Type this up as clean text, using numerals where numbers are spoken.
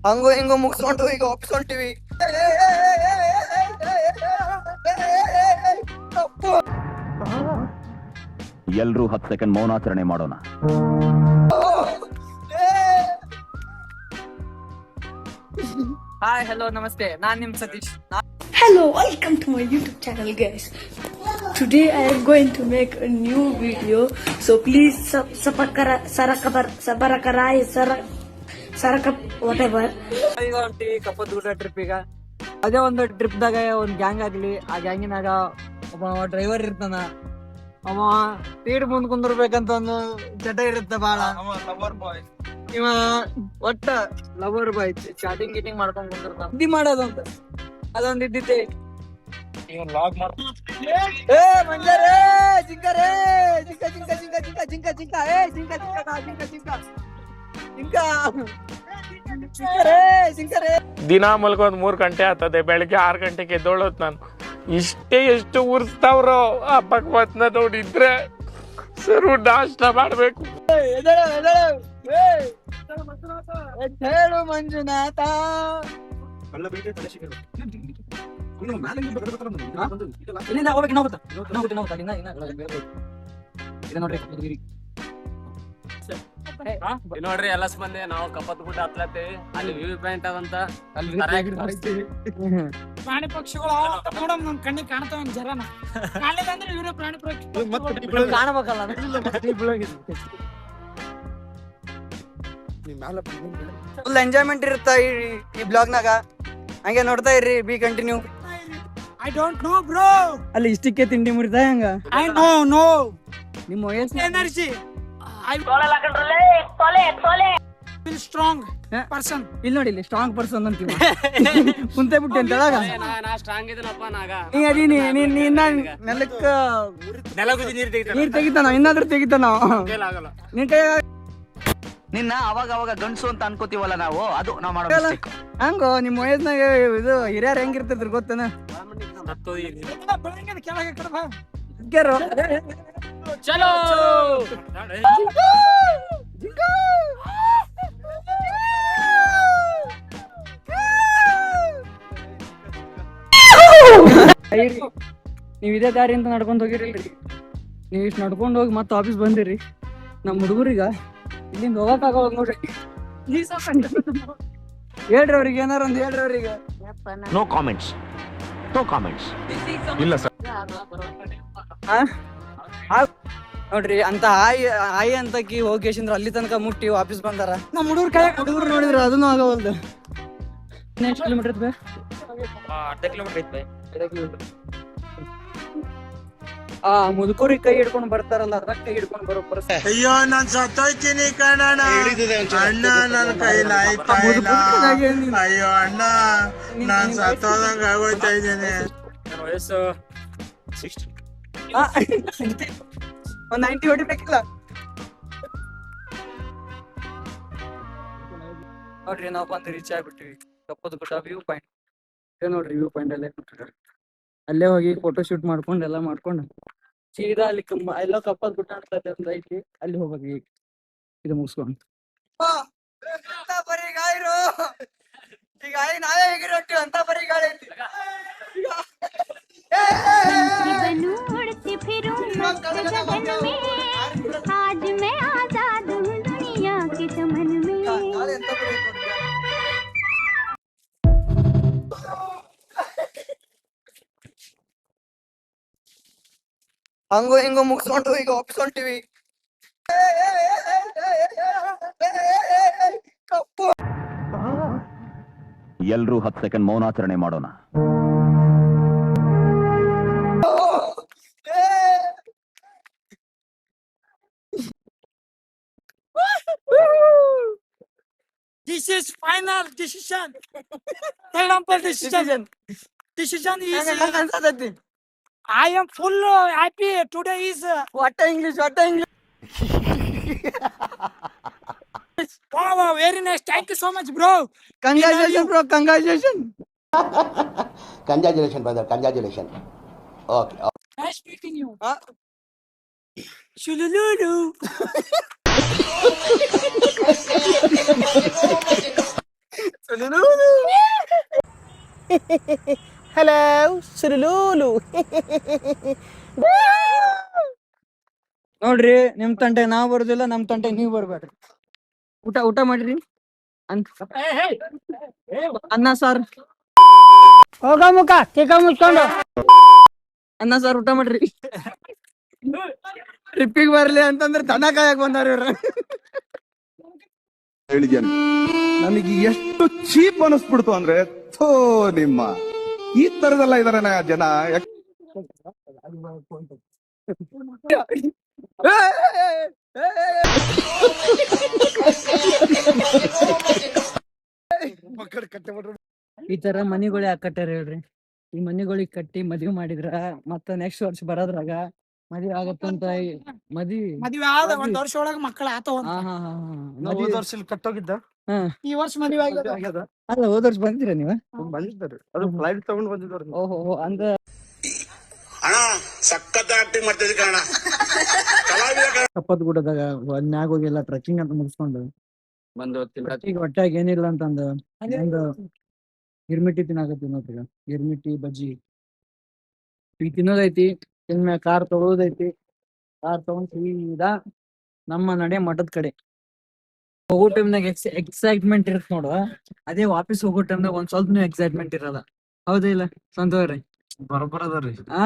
ಹಂಗೋ ಹಿಂಗೋ ಮುಗಿಸ್ಕೊಂಡು ಈಗ ವಾಪಸ್ ಹೊಂಟಿವಿ. ಎಲ್ರೂ 10 ಸೆಕೆಂಡ್ ಮೌನಾಚರಣೆ ಮಾಡೋಣ. ಹಾಯ್ ಹಲೋ ನಮಸ್ತೆ, ನಾನ್ ನಿಮ್ Satish. Hello, welcome to my YouTube channel, guys. Today I am going to make a new video, so please whatever. ಈಗ ಹೊಂಟಿವಿ ಕಪ್ಪತ್ತಗುಡ್ಡ ಟ್ರಿಪ್. ಈಗ ಅದೇ ಒಂದು ಟ್ರಿಪ್ ದಾಗ ಒಂದ್ ಗ್ಯಾಂಗ್ ಆಗ್ಲಿ, ಆ ಗ್ಯಾಂಗಿನಾಗ ಒಬ್ಬ ಡ್ರೈವರ್ ಇರ್ತಾನ. ಅವ ಸ್ಪೀಡ್ ಮುಂದ್ ಕುಂದಿರ್ಬೇಕಂತ ಒಂದು ಚಟ ಇರುತ್ತೆ ಬಾಳ. ಇವ ಒಟ್ಟ ಲವರ್ ಬಾಯ್ ಚಾಟಿಂಗ್ ಗೀಟಿಂಗ್ ಮಾಡ್ಕೊಂಡ್ ಕುಂದಿರ್ತಾನ. ಸುದ್ದಿ ಮಾಡೋದು ಅಂತ ಅದೊಂದು ಇದ್ದಿದ್ದೆ. ದಿನ ಮಲ್ಕೋದ್ 3 ಗಂಟೆ ಆಗ್ತದೆ. ಬೆಳಗ್ಗೆ 6 ಗಂಟೆಗೆ ಎದ್ದೋಳೋದ್ ನಾನು. ಇಷ್ಟೇ ಎಷ್ಟು ಉರ್ಸ್ತಾವ್ರೋ ಆ ಭಗವತ್ನ ನೋಡಿದ್ರೆ ಸರು ನಾಷ್ಟ ಮಾಡ್ಬೇಕು. ಹೇಳು ಮಂಜುನಾಥ. ನೋಡ್ರಿ ಎಲ್ಲ ಮಂದಿ ನಾವು ಕಪ್ಪತ್ಗುಡ್ಡ ಹತ್ಲತ್ತೀವಿ. ಅಲ್ಲಿ ವ್ಯೂ ಪಾಯಿಂಟ್ ಅದಂತ ಅಲ್ಲಿ ಪ್ರಾಣಿ ಪಕ್ಷಿಗಳು ನೋಡಮ್ ನಮ್ ಕಣ್ಣಿಗೆ ಕಾಣ್ತಾವ ಜರನ ಕಾಣಲಿಲ್ಲ ಅಂದ್ರೆ ಇವ್ರೆ ಪ್ರಾಣಿ ಪಕ್ಷಿ ಕಾಣಬೇಕಲ್ಲ. ಫುಲ್ ಎಂಜಾಯ್ಮೆಂಟ್ ಇರುತ್ತ ಈ ಬ್ಲಾಗ್ನಾಗ. ಹಂಗೆ ನೋಡ್ತಾ ಇರ್ರಿ. B continue. I don't know bro. ಅಲ್ಲಿ ಇಷ್ಟಕ್ಕೆ ತಿಂಡಿ ಮುರಿದ ಹಂಗ. ಐ ನೋ ನಿಮ್ಮ ವಯಸ್ಸು energy. I will strong person. ಇಲ್ಲಿ ನೋಡಿ, ಇಲ್ಲಿ ಸ್ಟ್ರಾಂಗ್ ಪರ್ಸನ್ ಅಂತೀವಿ. ಕುಂತೆ ಬಿಟ್ಟೆ ಅಂತ ಹೇಳಾಗ ನಾ ಸ್ಟ್ರಾಂಗ್ ಇದೀನಪ್ಪ. ನಾಗ ನೆಲಕ್ಕ ನೆಲಗುದಿ ನೀರ್ ತೆಗಿತಾನ, ಇನ್ನಾದ್ರೂ ತೆಗಿತಾನ ಆಗಲ್ಲ. ನಿನ್ ಕೈ. ನಿನ್ನ ಅವಾಗ ಅವಾಗ ಗಂಡಸು ಅಂತ ಅನ್ಕೋತೀವಲ್ಲ ನಾವು, ಅದು ನಾವು ಮಾಡೋ mistake. ಹಂಗೋ ನಿಮ್ಮ ವಯಸ್ಸಿನಾಗ ಇದು ಹಿರಿಯರ್ ಹೆಂಗಿರ್ತಿದ್ರು ಗೊತ್ತೇನ? ಬೆಳಗ್ಗೆ ಕೆಳಗೆ ಕಡಬ ಚಲೋ ನೀವ್ ಇದೇ ದಾರಿ ಅಂತ ನಡ್ಕೊಂಡ್ ಹೋಗಿರಿಲ್ರಿ. ನೀವ್ ಇಷ್ಟ ನಡ್ಕೊಂಡ್ ಹೋಗಿ ಮತ್ತೆ ಆಫೀಸ್ ಬಂದಿರಿ. ನಮ್ ಹುಡುಗರಿಗ ಇಲ್ಲಿಂದ ಹೋಗಕ್ ಆಗೋದ್ ನೋಡ್ರಿ. ಹೇಳ್ರಿ ಅವ್ರಿಗೆ, ಏನಾರ ಒಂದ್ ಹೇಳ್ರಿ ಅವ್ರಿಗೆ. No comments, no comments. ಇಲ್ಲ ಸರ್. ನೋಡ್ರಿ ಅಂತ ಆಯಿ ಅಂತಕಿ ಹೋಗೇಶಂದ್ರ ಅಲ್ಲಿ ತನಕ ಮುಟ್ಟಿ ವಾಪಸ್ ಬಂದಾರ. ನಮ್ಮ ಹುಡುಗರು ನೋಡಿದ್ರ ಅದನ್ನು ಆಗವಲ್ದು. ಎಷ್ಟು ಕಿಲೋಮೀಟರ್ ಐತೆ? ಅರ್ಧ ಕಿಲೋಮೀಟರ್ ಐತೆ. ಆ ಮುದುಕೂರಿಗೆ ಕೈ ಹಿಡ್ಕೊಂಡು ಬರ್ತಾರಲ್ಲ, ಅದ್ರ ಕೈ ಹಿಡ್ಕೊಂಡು ಬರೋ ಪರಿಸ್ಥಿತಿ. ಅಯ್ಯೋ ನಾನ್ ಸತ್ತೋಯ್ತೀನಿ ಕಣಣ್ಣ. ಅಣ್ಣ ನನ್ ಕೈಲಿ ಆಯ್ತಾ ಇಲ್ಲ. ಅಯ್ಯೋ ಅಣ್ಣ, ನಾನ್ ಸತ್ತೋದಂಗ ಆಗೋಯ್ತಾ ಇದ್ದೇನೆ. ನನ್ನ ವಯಸ್ಸು 60. ಒಂದ್ 90 ಹೊಡಿಬೇಕಿಲ್ಲ. ನೋಡ್ರಿ ನಾವ್ ಬಂದು ರೀಚ್ ಆಗ್ಬಿಟ್ಟಿವಿ ಕಪ್ಪತ್ತಗುಡ್ಡ ವ್ಯೂ ಪಾಯಿಂಟ್. ನೋಡ್ರಿ ವ್ಯೂ ಪಾಯಿಂಟ್ ಅಲ್ಲೇ ಕೊಟ್ಟಿದ್ದಾರೆ. ಅಲ್ಲೇ ಹೋಗಿ ಫೋಟೋ ಶೂಟ್ ಮಾಡ್ಕೊಂಡು ಎಲ್ಲ ಮಾಡ್ಕೊಂಡು ಸೀದಾ ಅಲ್ಲಿ ಎಲ್ಲ ಕಪ್ಪತ್ತಗುಡ್ಡ ಅಂತ ಐತಿ, ಅಲ್ಲಿ ಹೋಗ್ಬೇಕು. ಈಗ ಇದು ಮುಗಿಸ್ಕೊಂಡು ಬರೀ ಗಾಯಿರು ಈಗ ನಾವೇ ಹೇಗಿರೊಟ್ಟಿ ಅಂತ ಬರೀ ಗಾಳಿ ಐತಿ. ಹಂಗೋ ಹಿಂಗೋ ಮುಗಿಸ್ಕೊಂಡು ಈಗ ವಾಪಸ್ ಹೊಂಟಿವಿ. ಎಲ್ರೂ 10 ಸೆಕೆಂಡ್ ಮೌನಾಚರಣೆ ಮಾಡೋಣ. This is final decision. Final decision. Decision is. I am full happy. Today is. What English? Wow, very nice. Thank you so much, bro. Congratulations, bro. Congratulations. Congratulations, brother. Congratulations. Okay. Nice meeting you. Shulululu. Hello ಸುರುಲೂಲು. ನೋಡ್ರಿ ನಿಮ್ ತಂಟೆ ನಾವ್ ಬರುದಿಲ್ಲ, ನಮ್ ತಂಟೆ ನೀವ್ ಬರ್ಬೇಡ್ರಿ. ಊಟ ಮಾಡ್ರಿ ಅನ್ನ ಸಾರ್ ಹೋಗ ಮುಖ ಚಿಕ್ಕ ಮುಚ್ಕೊಂಡು ಅನ್ನ ಸಾರ್ ಊಟ ಮಾಡ್ರಿ. ಟ್ರಿಪ್ಪಿಗೆ ಬರ್ಲಿ ಅಂತಂದ್ರೆ ದನ ಕಾಯಕ್ ಬಂದಾರ ಇವ್ರ. ಹೇಳಿದ್ಯಾನೆ ನನಗೆ ಎಷ್ಟು ಚೀಪ್ ಅನಿಸ್ಬಿಡ್ತು ಅಂದ್ರೆ ಥೋ ನಿಮ್ಮ ಈ ತರದೆಲ್ಲ ಇದಾರೆ ಜನ. ಈ ತರ ಮನಿಗಳು ಯಾಕೆ ಕಟ್ಟಾರ ಹೇಳ್ರಿ? ಈ ಮನಿಗಳಿಗೆ ಕಟ್ಟಿ ಮದ್ವಿ ಮಾಡಿದ್ರ ಮತ್ತ ನೆಕ್ಸ್ಟ್ ವರ್ಷ ಬರೋದ್ರಾಗ ಮದ್ವಿ ಆಗತ್ತಂತ ಮದ್ವೆ ಆದ ಒಂದ್ ವರ್ಷ ಒಳಗ ಮಕ್ಕಳ ಆತವ. ಕಟ್ಟೋಗಿದ್ದ ಈ ವರ್ಷ ಮದ್ವೆ ಆಗ್ಯದ. ಅಲ್ಲ ಹೋದ ವರ್ಷ ಬಂದಿರ ನೀವ? ಬಂದಿದ್ದಾರೆ ಅದು ಫ್ಲೈಟ್ ತಗೊಂಡು ಬಂದಿದ್ದಾರೆ. ಓಹೋ ಅಂದ ಅಣ್ಣ ಸಖತ್ ಆಕ್ಟಿಂಗ್ ಮಾಡ್ತಿದ್ದೆ ಕಣ. ಕಪ್ಪತ್ ಗುಡ್ಡದಾಗ ಮ್ಯಾಗ ಹೋಗಿಲ್ಲ ಟ್ರೆಕ್ಕಿಂಗ್ ಅಂತ ಮುಗಿಸ್ಕೊಂಡು ಈಗ ಹೊಟ್ಟಾಗ ಏನಿಲ್ಲ ಅಂತಂದ ಒಂದು ಗಿರ್ಮಿಟಿ ತಿನ್ನಾಕತ್ತೀವಿ ನೋಡ್ರಿ. ಗಿರ್ಮಿಟಿ ಬಜ್ಜಿ ಈಗ ತಿನ್ನೋದೈತಿ. ಇನ್ಮ್ಯಾಗ ಕಾರ್ ತಗೊಳೋದೈತಿ. ಕಾರ್ ತಗೊಂಡ್ ಸೀದಾ ನಮ್ಮ ನಡೆ ಮಠದ ಕಡೆ ಹೋಗೋ ಟೈಮ್ನಾಗ ಎಕ್ಸೈಟ್ಮೆಂಟ್ ಇರತ್ ನೋಡು. ಅದೇ ವಾಪಸ್ ಹೋಗೋ ಟೈಮ್ನಾಗ ಒಂದ್ ಸ್ವಲ್ಪ ಎಕ್ಸೈಟ್ಮೆಂಟ್ ಇರಲ್ಲ. ಹೌದಾ ಇಲ್ಲ ಸಂತೋಷ್? ಬರೋಬ್ಬರ ಅದಾರ್ರಿ. ಆ